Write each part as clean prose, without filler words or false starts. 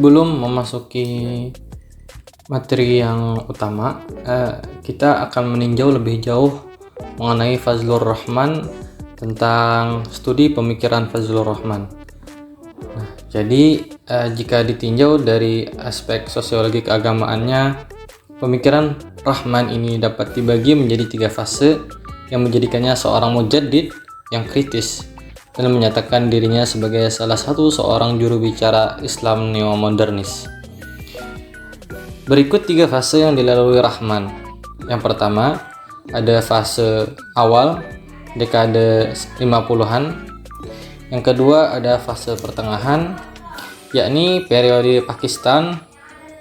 Sebelum memasuki materi yang utama, kita akan meninjau lebih jauh mengenai Fazlur Rahman tentang studi pemikiran Fazlur Rahman. Nah, jadi jika ditinjau dari aspek sosiologi keagamaannya, pemikiran Rahman ini dapat dibagi menjadi 3 fase yang menjadikannya seorang mujaddid yang kritis dan menyatakan dirinya sebagai salah satu seorang juru bicara Islam neomodernis. Berikut 3 fase yang dilalui Rahman. Yang pertama, ada fase awal, dekade 50-an. Yang kedua, ada fase pertengahan, yakni periode Pakistan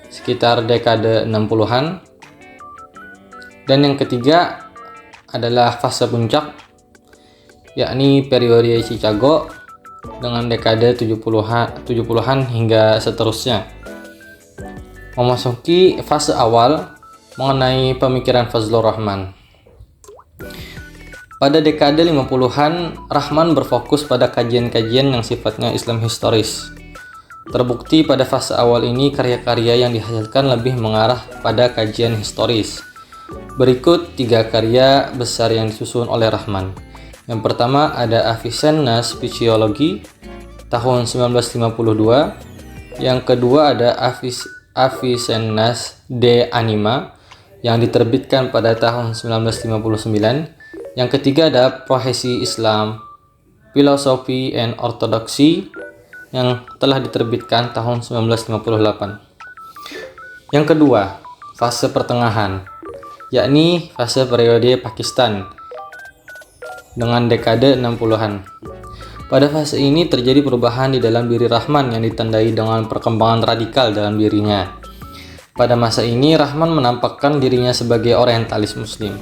sekitar dekade 60-an. Dan yang ketiga adalah fase puncak, yakni periode Chicago dengan dekade 70-an hingga seterusnya. Memasuki fase awal mengenai pemikiran Fazlur Rahman. Pada dekade 50-an, Rahman berfokus pada kajian-kajian yang sifatnya Islam historis. Terbukti pada fase awal ini karya-karya yang dihasilkan lebih mengarah pada kajian historis. Berikut 3 karya besar yang disusun oleh Rahman. Yang pertama ada Avicenna's Physiology tahun 1952. Yang kedua ada Avicenna's De Anima yang diterbitkan pada tahun 1959. Yang ketiga ada Pohesi Islam, Philosophy and Orthodoxy yang telah diterbitkan tahun 1958. Yang kedua, fase pertengahan, yakni fase periode Pakistan dengan dekade 60-an. Pada fase ini terjadi perubahan di dalam diri Rahman yang ditandai dengan perkembangan radikal dalam dirinya. Pada masa ini Rahman menampakkan dirinya sebagai orientalis muslim.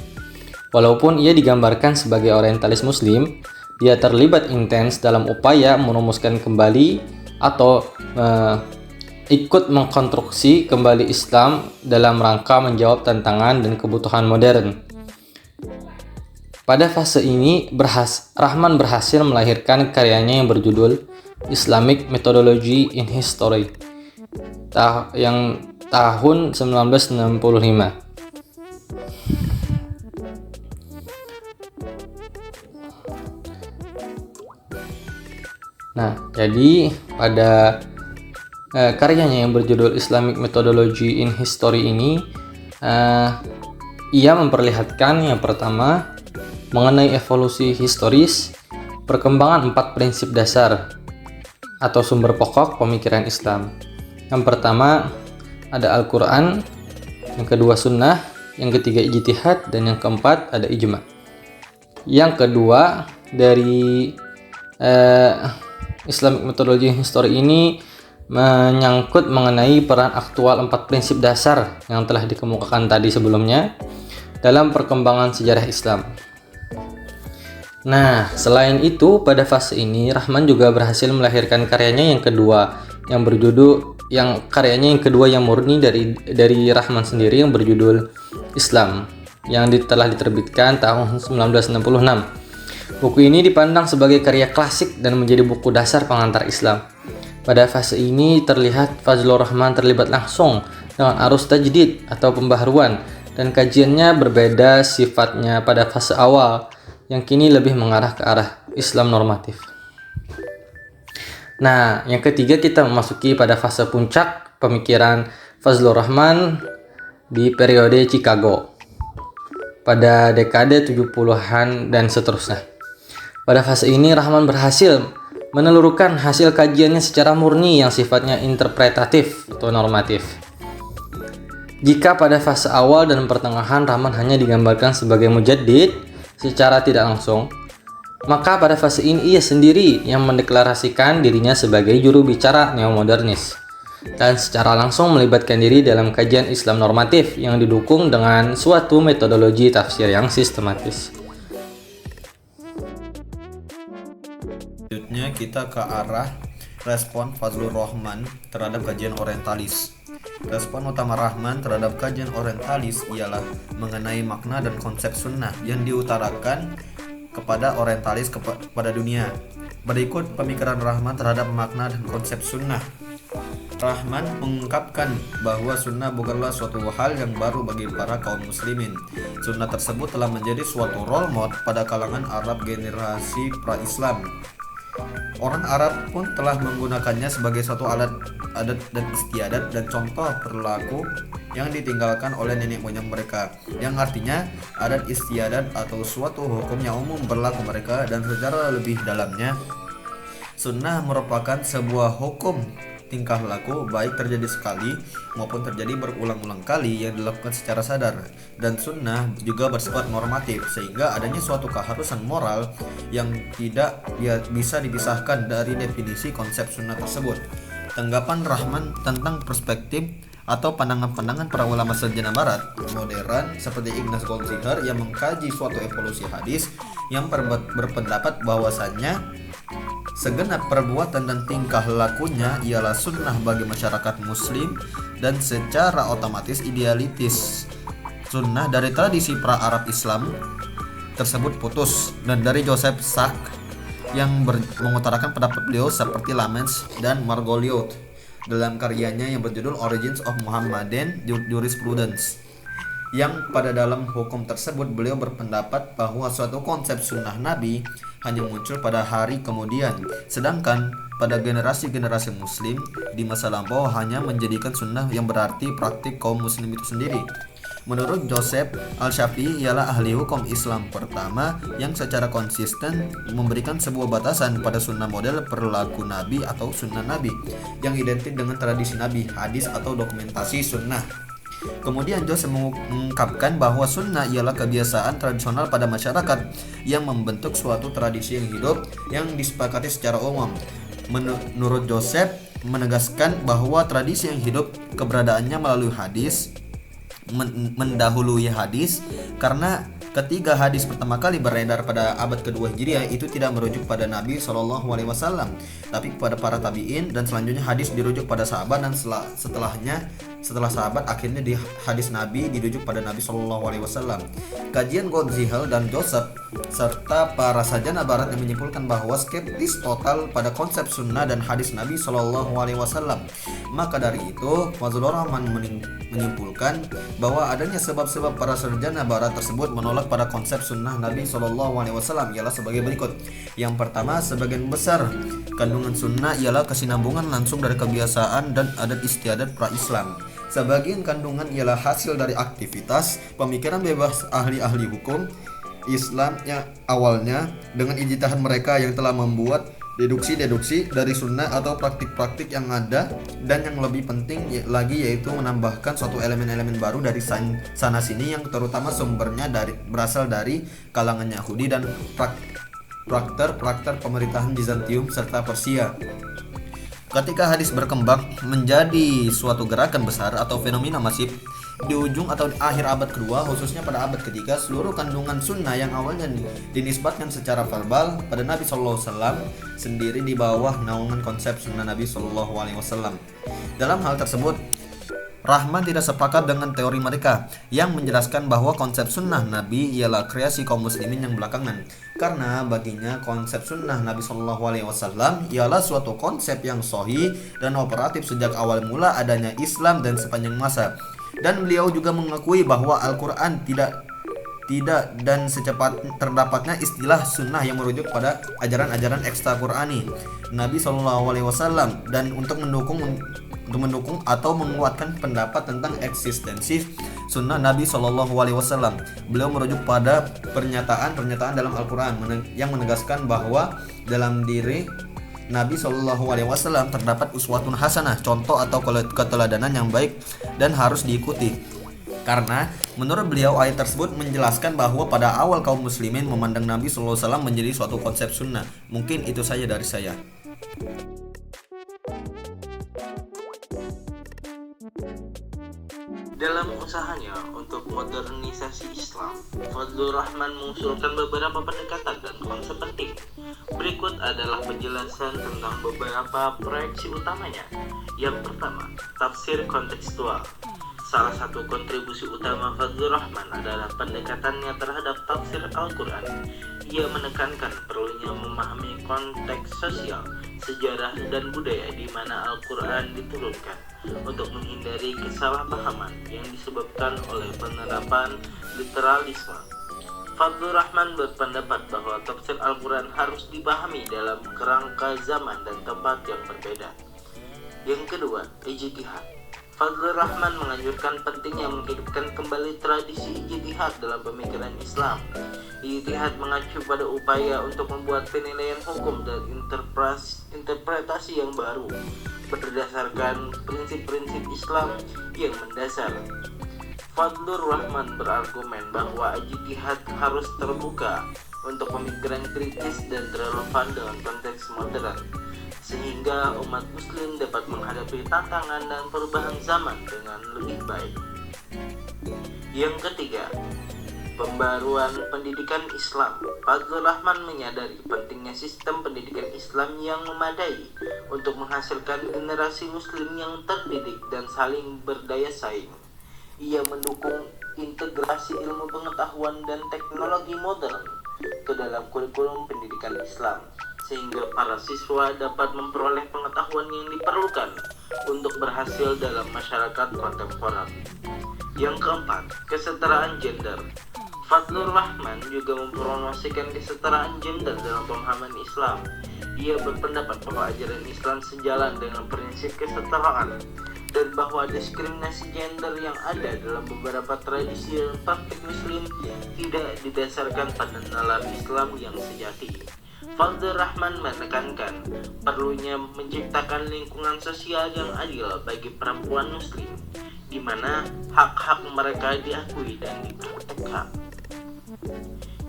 Walaupun ia digambarkan sebagai orientalis muslim, dia terlibat intens dalam upaya merumuskan kembali atau ikut mengkonstruksi kembali Islam dalam rangka menjawab tantangan dan kebutuhan modern. Pada fase ini, Rahman berhasil melahirkan karyanya yang berjudul Islamic Methodology in History yang tahun 1965. Nah, jadi pada karyanya yang berjudul Islamic Methodology in History ini, ia memperlihatkan yang pertama mengenai evolusi historis, perkembangan 4 prinsip dasar atau sumber pokok pemikiran Islam. Yang pertama ada Al-Quran, yang kedua Sunnah, yang ketiga Ijtihad, dan yang keempat ada Ijma. Yang kedua dari Islamic Methodology History ini menyangkut mengenai peran aktual 4 prinsip dasar yang telah dikemukakan tadi sebelumnya dalam perkembangan sejarah Islam. Nah, selain itu, pada fase ini Rahman juga berhasil melahirkan karyanya yang kedua yang murni dari Rahman sendiri yang berjudul Islam yang telah diterbitkan tahun 1966. Buku ini dipandang sebagai karya klasik dan menjadi buku dasar pengantar Islam. Pada fase ini terlihat Fazlur Rahman terlibat langsung dengan arus tajdid atau pembaharuan dan kajiannya berbeda sifatnya pada fase awal yang kini lebih mengarah ke arah Islam normatif. Nah, yang ketiga kita memasuki pada fase puncak pemikiran Fazlur Rahman di periode Chicago pada dekade 70-an dan seterusnya. Pada fase ini Rahman berhasil menelurkan hasil kajiannya secara murni yang sifatnya interpretatif atau normatif. Jika pada fase awal dan pertengahan Rahman hanya digambarkan sebagai mujaddid secara tidak langsung, maka pada fase ini ia sendiri yang mendeklarasikan dirinya sebagai juru bicara neomodernis dan secara langsung melibatkan diri dalam kajian Islam normatif yang didukung dengan suatu metodologi tafsir yang sistematis. Selanjutnya kita ke arah respon Fazlur Rahman terhadap kajian orientalis. Respon utama Rahman terhadap kajian orientalis ialah mengenai makna dan konsep sunnah yang diutarakan kepada orientalis kepada dunia. Berikut pemikiran Rahman terhadap makna dan konsep sunnah. Rahman mengungkapkan bahwa sunnah bukanlah suatu hal yang baru bagi para kaum muslimin. Sunnah tersebut telah menjadi suatu role model pada kalangan Arab generasi pra-Islam. Orang Arab pun telah menggunakannya sebagai suatu alat adat dan istiadat dan contoh perilaku yang ditinggalkan oleh nenek moyang mereka, yang artinya adat istiadat atau suatu hukum yang umum berlaku mereka, dan secara lebih dalamnya sunnah merupakan sebuah hukum tingkah laku baik terjadi sekali maupun terjadi berulang-ulang kali yang dilakukan secara sadar, dan sunnah juga bersifat normatif sehingga adanya suatu keharusan moral yang tidak bisa dipisahkan dari definisi konsep sunnah tersebut. Tanggapan Rahman tentang perspektif atau pandangan-pandangan para ulama sarjana barat modern seperti Ignaz Goldziher yang mengkaji suatu evolusi hadis yang berpendapat bahwasannya segenap perbuatan dan tingkah lakunya ialah sunnah bagi masyarakat muslim dan secara otomatis idealitis. Sunnah dari tradisi pra-Arab Islam tersebut putus, dan dari Joseph Sack yang mengutarakan pendapat beliau seperti Lamens dan Margoliouth dalam karyanya yang berjudul Origins of Muhammadan Jurisprudence, yang pada dalam hukum tersebut beliau berpendapat bahwa suatu konsep sunnah Nabi hanya muncul pada hari kemudian, sedangkan pada generasi-generasi muslim di masa lampau hanya menjadikan sunnah yang berarti praktik kaum muslim itu sendiri. Menurut Joseph Al-Syafi'i ialah ahli hukum Islam pertama yang secara konsisten memberikan sebuah batasan pada sunnah model perilaku Nabi atau sunnah Nabi yang identik dengan tradisi Nabi, hadis atau dokumentasi sunnah. Kemudian Joseph mengungkapkan bahwa sunnah ialah kebiasaan tradisional pada masyarakat yang membentuk suatu tradisi yang hidup yang disepakati secara umum. Menurut Joseph menegaskan bahwa tradisi yang hidup keberadaannya melalui hadis mendahului hadis, karena ketika hadis pertama kali beredar pada abad kedua Hijriah itu tidak merujuk pada Nabi SAW, tapi kepada para tabi'in, dan selanjutnya hadis dirujuk pada sahabat, dan setelah sahabat akhirnya di hadis Nabi dirujuk pada Nabi SAW. Kajian Goldziher dan Joseph serta para sarjana barat yang menyimpulkan bahwa skeptis total pada konsep sunnah dan hadis Nabi SAW. Maka dari itu Fazlur Rahman menyimpulkan bahwa adanya sebab-sebab para sarjana barat tersebut menolak pada konsep sunnah Nabi SAW ialah sebagai berikut. Yang pertama, sebagian besar kandungan sunnah ialah kesinambungan langsung dari kebiasaan dan adat istiadat pra-Islam. Sebagian kandungan ialah hasil dari aktivitas pemikiran bebas ahli-ahli hukum Islam yang awalnya dengan ijtihad mereka yang telah membuat deduksi-deduksi dari sunnah atau praktik-praktik yang ada, dan yang lebih penting lagi yaitu menambahkan suatu elemen-elemen baru dari sana sini yang terutama sumbernya berasal dari kalangan Yahudi dan prakter pemerintahan Bizantium serta Persia. Ketika hadis berkembang menjadi suatu gerakan besar atau fenomena masif di ujung atau akhir abad kedua, khususnya pada abad ketiga, seluruh kandungan sunnah yang awalnya dinisbatkan secara verbal pada Nabi SAW sendiri di bawah naungan konsep sunnah Nabi SAW. Dalam hal tersebut, Rahman tidak sepakat dengan teori mereka yang menjelaskan bahwa konsep sunnah Nabi ialah kreasi kaum muslimin yang belakangan, karena baginya konsep sunnah Nabi SAW ialah suatu konsep yang sahih dan operatif sejak awal mula adanya Islam dan sepanjang masa. Dan beliau juga mengakui bahwa Al-Quran tidak dan secepat terdapatnya istilah sunnah yang merujuk pada ajaran-ajaran ekstra Qurani Nabi SAW, dan untuk mendukung atau menguatkan pendapat tentang eksistensi sunnah Nabi SAW, beliau merujuk pada pernyataan dalam Al-Quran yang menegaskan bahwa dalam diri Nabi SAW terdapat uswatun hasanah, contoh atau keteladanan yang baik dan harus diikuti. Karena menurut beliau ayat tersebut menjelaskan bahwa pada awal kaum muslimin memandang Nabi SAW menjadi suatu konsep sunnah. Mungkin itu saja dari saya. Dalam usahanya untuk modernisasi Islam, Fazlur Rahman mengusulkan beberapa pendekatan dan konsep penting. Berikut adalah penjelasan tentang beberapa proyeksi utamanya. Yang pertama, tafsir kontekstual. Salah satu kontribusi utama Fazlur Rahman adalah pendekatannya terhadap tafsir Al-Quran. Ia menekankan perlunya memahami konteks sosial, sejarah, dan budaya di mana Al-Quran diturunkan untuk menghindari kesalahpahaman yang disebabkan oleh penerapan literalisme. Fadlur Rahman berpendapat bahwa tafsir Al-Quran harus dipahami dalam kerangka zaman dan tempat yang berbeda. Yang kedua, ijtihad. Fadlur Rahman menganjurkan pentingnya menghidupkan kembali tradisi ijtihad dalam pemikiran Islam. Ijtihad mengacu pada upaya untuk membuat penilaian hukum dan interpretasi yang baru berdasarkan prinsip-prinsip Islam yang mendasar. Fadlur Rahman berargumen bahwa ijtihad harus terbuka untuk pemikiran kritis dan relevan dengan konteks modern, sehingga umat muslim dapat menghadapi tantangan dan perubahan zaman dengan lebih baik. Yang ketiga, pembaruan pendidikan Islam. Fadlur Rahman menyadari pentingnya sistem pendidikan Islam yang memadai untuk menghasilkan generasi muslim yang terdidik dan saling berdaya saing. Ia mendukung integrasi ilmu pengetahuan dan teknologi modern ke dalam kurikulum pendidikan Islam, sehingga para siswa dapat memperoleh pengetahuan yang diperlukan untuk berhasil dalam masyarakat kontemporer. Yang keempat, kesetaraan gender. Fadlur Rahman juga mempromosikan kesetaraan gender dalam pemahaman Islam. Ia berpendapat bahwa ajaran Islam sejalan dengan prinsip kesetaraan dan bahwa diskriminasi gender yang ada dalam beberapa tradisi dan praktik Muslim tidak didasarkan pada nalar Islam yang sejati. Fadlur Rahman menekankan perlunya menciptakan lingkungan sosial yang adil bagi perempuan Muslim, di mana hak-hak mereka diakui dan dipraktekkan.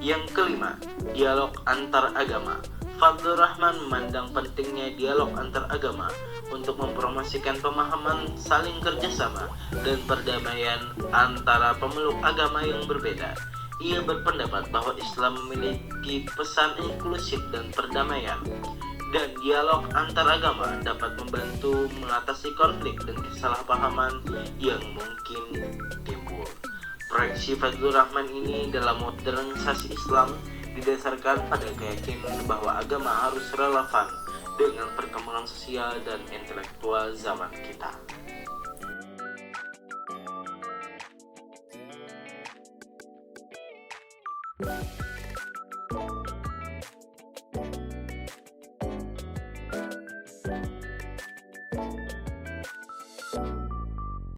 Yang kelima, dialog antar agama. Fadlur Rahman memandang pentingnya dialog antar agama untuk mempromosikan pemahaman saling kerjasama dan perdamaian antara pemeluk agama yang berbeda. Ia berpendapat bahwa Islam memiliki pesan inklusif dan perdamaian, dan dialog antar agama dapat membantu mengatasi konflik dan kesalahpahaman yang mungkin timbul. Proyeksi Fadlur Rahman ini dalam modernisasi Islam didasarkan pada keyakinan bahwa agama harus relevan dengan perkembangan sosial dan intelektual zaman kita.